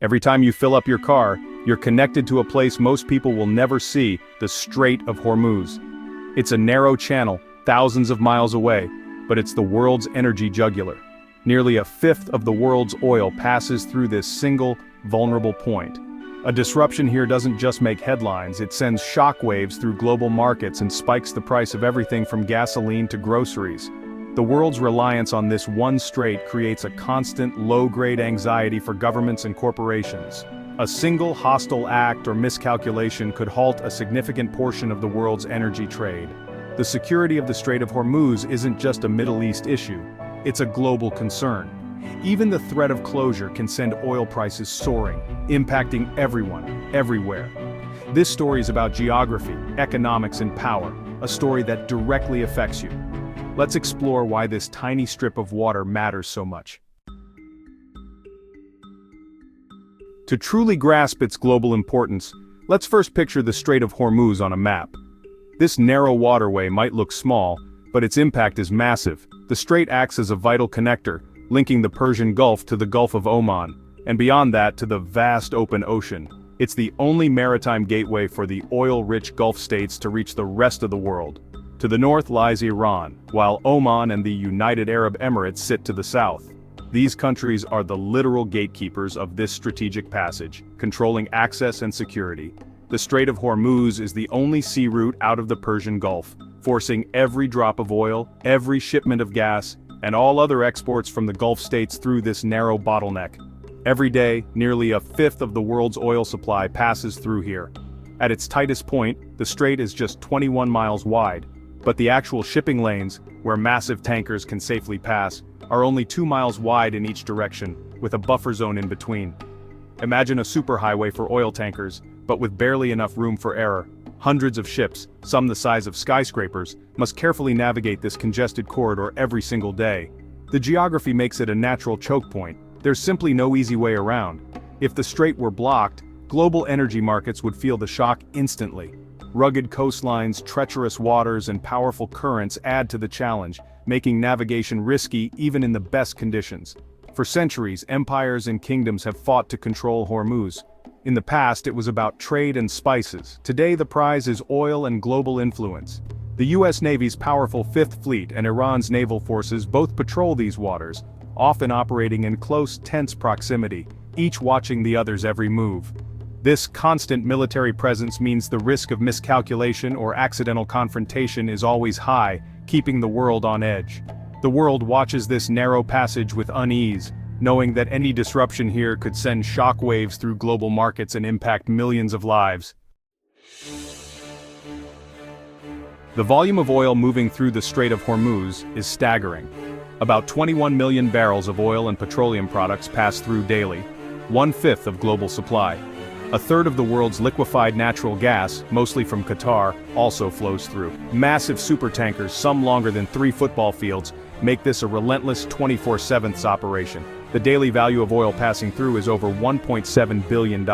Every time you fill up your car, you're connected to a place most people will never see, the Strait of Hormuz. It's a narrow channel, thousands of miles away, but it's the world's energy jugular. Nearly a fifth of the world's oil passes through this single, vulnerable point. A disruption here doesn't just make headlines, it sends shockwaves through global markets and spikes the price of everything from gasoline to groceries. The world's reliance on this one strait creates a constant, low-grade anxiety for governments and corporations. A single hostile act or miscalculation could halt a significant portion of the world's energy trade. The security of the Strait of Hormuz isn't just a Middle East issue, it's a global concern. Even the threat of closure can send oil prices soaring, impacting everyone, everywhere. This story is about geography, economics, and power, a story that directly affects you. Let's explore why this tiny strip of water matters so much. To truly grasp its global importance, let's first picture the Strait of Hormuz on a map. This narrow waterway might look small, but its impact is massive. The strait acts as a vital connector, linking the Persian Gulf to the Gulf of Oman, and beyond that to the vast open ocean. It's the only maritime gateway for the oil-rich Gulf states to reach the rest of the world. To the north lies Iran, while Oman and the United Arab Emirates sit to the south. These countries are the literal gatekeepers of this strategic passage, controlling access and security. The Strait of Hormuz is the only sea route out of the Persian Gulf, forcing every drop of oil, every shipment of gas, and all other exports from the Gulf states through this narrow bottleneck. Every day, nearly a fifth of the world's oil supply passes through here. At its tightest point, the strait is just 21 miles wide, but the actual shipping lanes, where massive tankers can safely pass, are only 2 miles wide in each direction, with a buffer zone in between. Imagine a superhighway for oil tankers, but with barely enough room for error. Hundreds of ships, some the size of skyscrapers, must carefully navigate this congested corridor every single day. The geography makes it a natural choke point. There's simply no easy way around. If the strait were blocked, global energy markets would feel the shock instantly. Rugged coastlines, treacherous waters, and powerful currents add to the challenge, making navigation risky even in the best conditions. For centuries, empires and kingdoms have fought to control Hormuz. In the past, it was about trade and spices. Today, the prize is oil and global influence. The US Navy's powerful Fifth Fleet and Iran's naval forces both patrol these waters, often operating in close, tense proximity, each watching the other's every move. This constant military presence means the risk of miscalculation or accidental confrontation is always high, keeping the world on edge. The world watches this narrow passage with unease, knowing that any disruption here could send shockwaves through global markets and impact millions of lives. The volume of oil moving through the Strait of Hormuz is staggering. About 21 million barrels of oil and petroleum products pass through daily, 1/5 of global supply. A third of the world's liquefied natural gas, mostly from Qatar, also flows through. Massive supertankers, some longer than 3 football fields, make this a relentless 24/7 operation. The daily value of oil passing through is over $1.7 billion.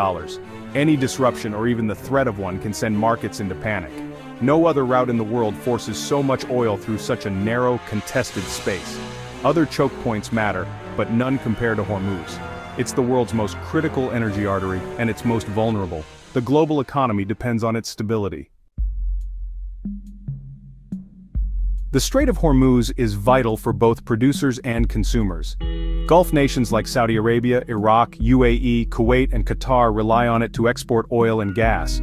Any disruption or even the threat of one can send markets into panic. No other route in the world forces so much oil through such a narrow, contested space. Other choke points matter, but none compare to Hormuz. It's the world's most critical energy artery, and its most vulnerable. The global economy depends on its stability. The Strait of Hormuz is vital for both producers and consumers. Gulf nations like Saudi Arabia, Iraq, UAE, Kuwait, and Qatar rely on it to export oil and gas.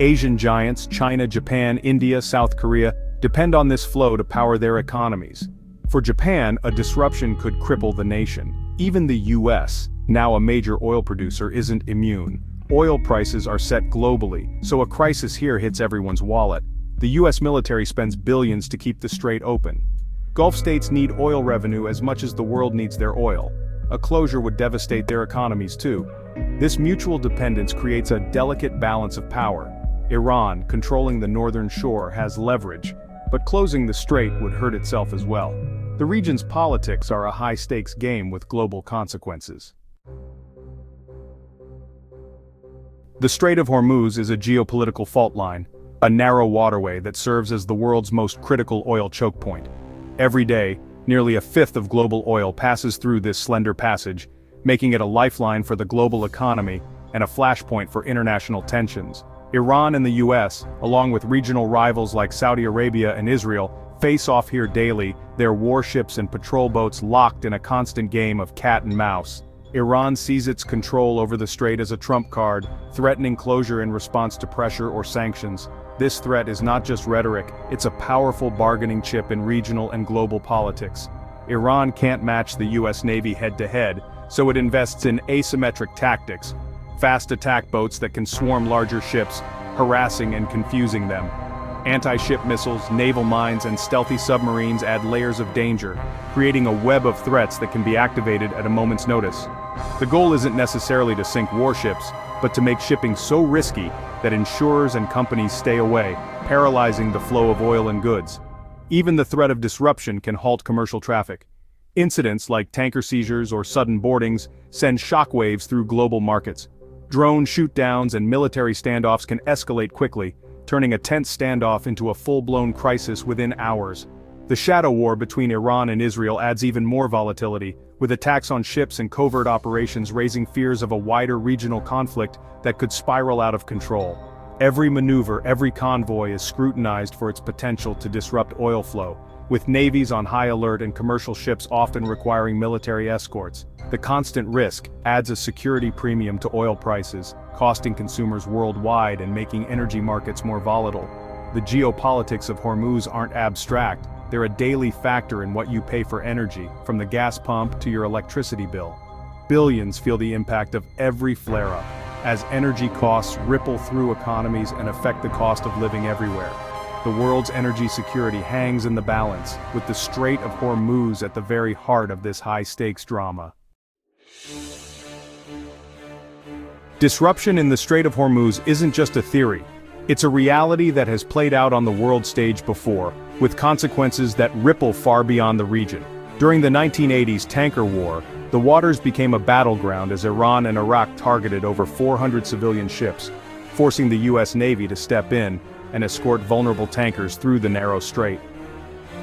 Asian giants, China, Japan, India, South Korea, depend on this flow to power their economies. For Japan, a disruption could cripple the nation. Even the US, now a major oil producer, isn't immune. Oil prices are set globally, so a crisis here hits everyone's wallet. The US military spends billions to keep the strait open. Gulf states need oil revenue as much as the world needs their oil. A closure would devastate their economies too. This mutual dependence creates a delicate balance of power. Iran, controlling the northern shore, has leverage, but closing the strait would hurt itself as well. The region's politics are a high-stakes game with global consequences. The Strait of Hormuz is a geopolitical fault line, a narrow waterway that serves as the world's most critical oil choke point. Every day, nearly a fifth of global oil passes through this slender passage, making it a lifeline for the global economy and a flashpoint for international tensions. Iran and the US, along with regional rivals like Saudi Arabia and Israel, face off here daily, their warships and patrol boats locked in a constant game of cat and mouse. Iran sees its control over the strait as a trump card, threatening closure in response to pressure or sanctions. This threat is not just rhetoric, it's a powerful bargaining chip in regional and global politics. Iran can't match the US Navy head-to-head, so it invests in asymmetric tactics, fast attack boats that can swarm larger ships, harassing and confusing them. Anti-ship missiles, naval mines, and stealthy submarines add layers of danger, creating a web of threats that can be activated at a moment's notice. The goal isn't necessarily to sink warships, but to make shipping so risky that insurers and companies stay away, paralyzing the flow of oil and goods. Even the threat of disruption can halt commercial traffic. Incidents like tanker seizures or sudden boardings send shockwaves through global markets. Drone shoot-downs and military standoffs can escalate quickly, turning a tense standoff into a full-blown crisis within hours. The shadow war between Iran and Israel adds even more volatility, with attacks on ships and covert operations raising fears of a wider regional conflict that could spiral out of control. Every maneuver, every convoy is scrutinized for its potential to disrupt oil flow, with navies on high alert and commercial ships often requiring military escorts. The constant risk adds a security premium to oil prices, costing consumers worldwide and making energy markets more volatile. The geopolitics of Hormuz aren't abstract, they're a daily factor in what you pay for energy, from the gas pump to your electricity bill. Billions feel the impact of every flare-up, as energy costs ripple through economies and affect the cost of living everywhere. The world's energy security hangs in the balance, with the Strait of Hormuz at the very heart of this high-stakes drama. Disruption in the Strait of Hormuz isn't just a theory. It's a reality that has played out on the world stage before, with consequences that ripple far beyond the region. During the 1980s tanker war, the waters became a battleground as Iran and Iraq targeted over 400 civilian ships, forcing the US Navy to step in and escort vulnerable tankers through the narrow strait.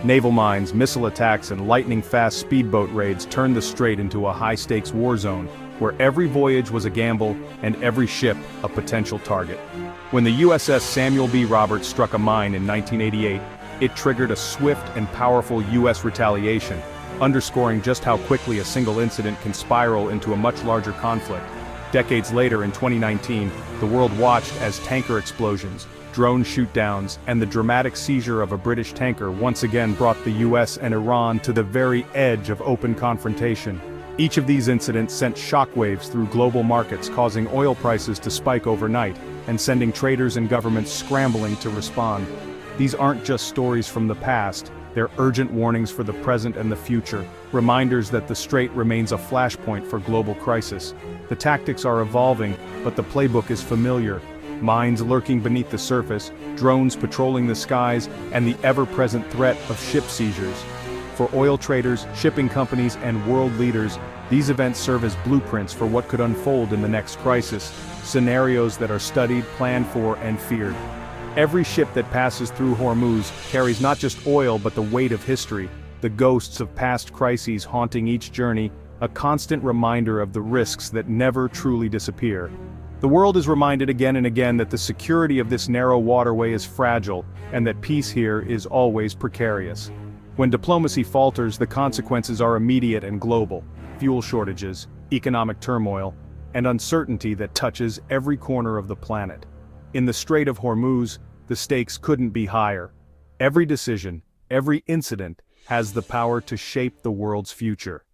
Naval mines, missile attacks, and lightning-fast speedboat raids turned the strait into a high-stakes war zone, where every voyage was a gamble and every ship a potential target. When the USS Samuel B. Roberts struck a mine in 1988, it triggered a swift and powerful US retaliation, underscoring just how quickly a single incident can spiral into a much larger conflict. Decades later in 2019, the world watched as tanker explosions, drone shoot-downs, and the dramatic seizure of a British tanker once again brought the US and Iran to the very edge of open confrontation. Each of these incidents sent shockwaves through global markets, causing oil prices to spike overnight, and sending traders and governments scrambling to respond. These aren't just stories from the past, they're urgent warnings for the present and the future, reminders that the strait remains a flashpoint for global crisis. The tactics are evolving, but the playbook is familiar. Mines lurking beneath the surface, drones patrolling the skies, and the ever-present threat of ship seizures. For oil traders, shipping companies, and world leaders, these events serve as blueprints for what could unfold in the next crisis, scenarios that are studied, planned for, and feared. Every ship that passes through Hormuz carries not just oil but the weight of history, the ghosts of past crises haunting each journey, a constant reminder of the risks that never truly disappear. The world is reminded again and again that the security of this narrow waterway is fragile, and that peace here is always precarious. When diplomacy falters, the consequences are immediate and global: fuel shortages, economic turmoil, and uncertainty that touches every corner of the planet. In the Strait of Hormuz, the stakes couldn't be higher. Every decision, every incident, has the power to shape the world's future.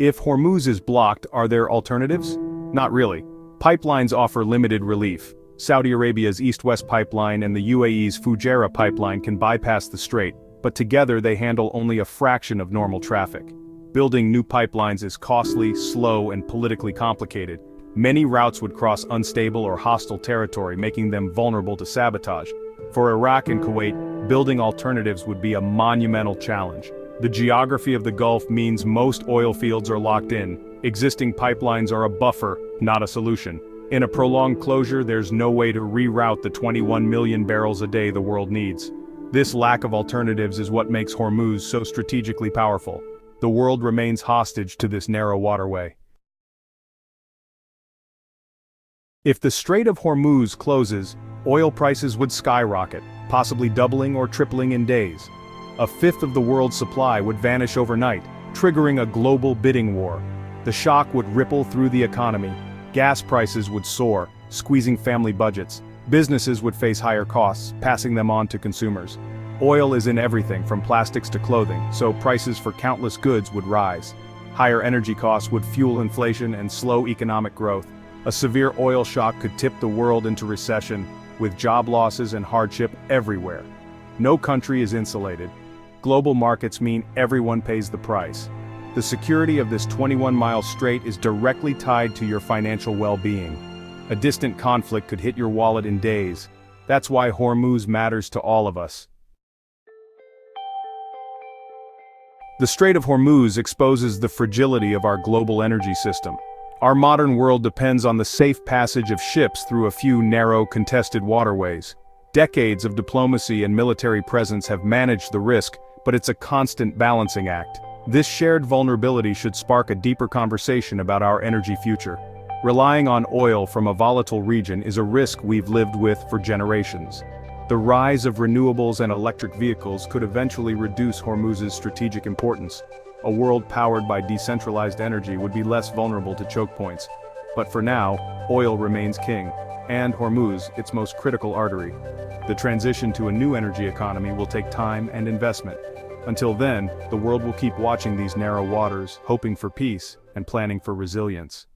If Hormuz is blocked, are there alternatives? Not really. Pipelines offer limited relief. Saudi Arabia's East-West pipeline and the UAE's Fujairah pipeline can bypass the strait, but together they handle only a fraction of normal traffic. Building new pipelines is costly, slow, and politically complicated. Many routes would cross unstable or hostile territory, making them vulnerable to sabotage. For Iraq and Kuwait, building alternatives would be a monumental challenge. The geography of the Gulf means most oil fields are locked in. Existing pipelines are a buffer, not a solution. In a prolonged closure, there's no way to reroute the 21 million barrels a day the world needs. This lack of alternatives is what makes Hormuz so strategically powerful. the world remains hostage to this narrow waterway. If the Strait of Hormuz closes, oil prices would skyrocket, possibly doubling or tripling in days. A fifth of the world's supply would vanish overnight, triggering a global bidding war. The shock would ripple through the economy. Gas prices would soar, squeezing family budgets. Businesses would face higher costs, passing them on to consumers. Oil is in everything from plastics to clothing, so prices for countless goods would rise. Higher energy costs would fuel inflation and slow economic growth. A severe oil shock could tip the world into recession, with job losses and hardship everywhere. No country is insulated. Global markets mean everyone pays the price. The security of this 21-mile strait is directly tied to your financial well-being. A distant conflict could hit your wallet in days. That's why Hormuz matters to all of us. The Strait of Hormuz exposes the fragility of our global energy system. Our modern world depends on the safe passage of ships through a few narrow, contested waterways. Decades of diplomacy and military presence have managed the risk, but it's a constant balancing act. This shared vulnerability should spark a deeper conversation about our energy future. Relying on oil from a volatile region is a risk we've lived with for generations. The rise of renewables and electric vehicles could eventually reduce Hormuz's strategic importance. A world powered by decentralized energy would be less vulnerable to choke points. But for now, oil remains king, and Hormuz its most critical artery. The transition to a new energy economy will take time and investment. Until then, the world will keep watching these narrow waters, hoping for peace, and planning for resilience.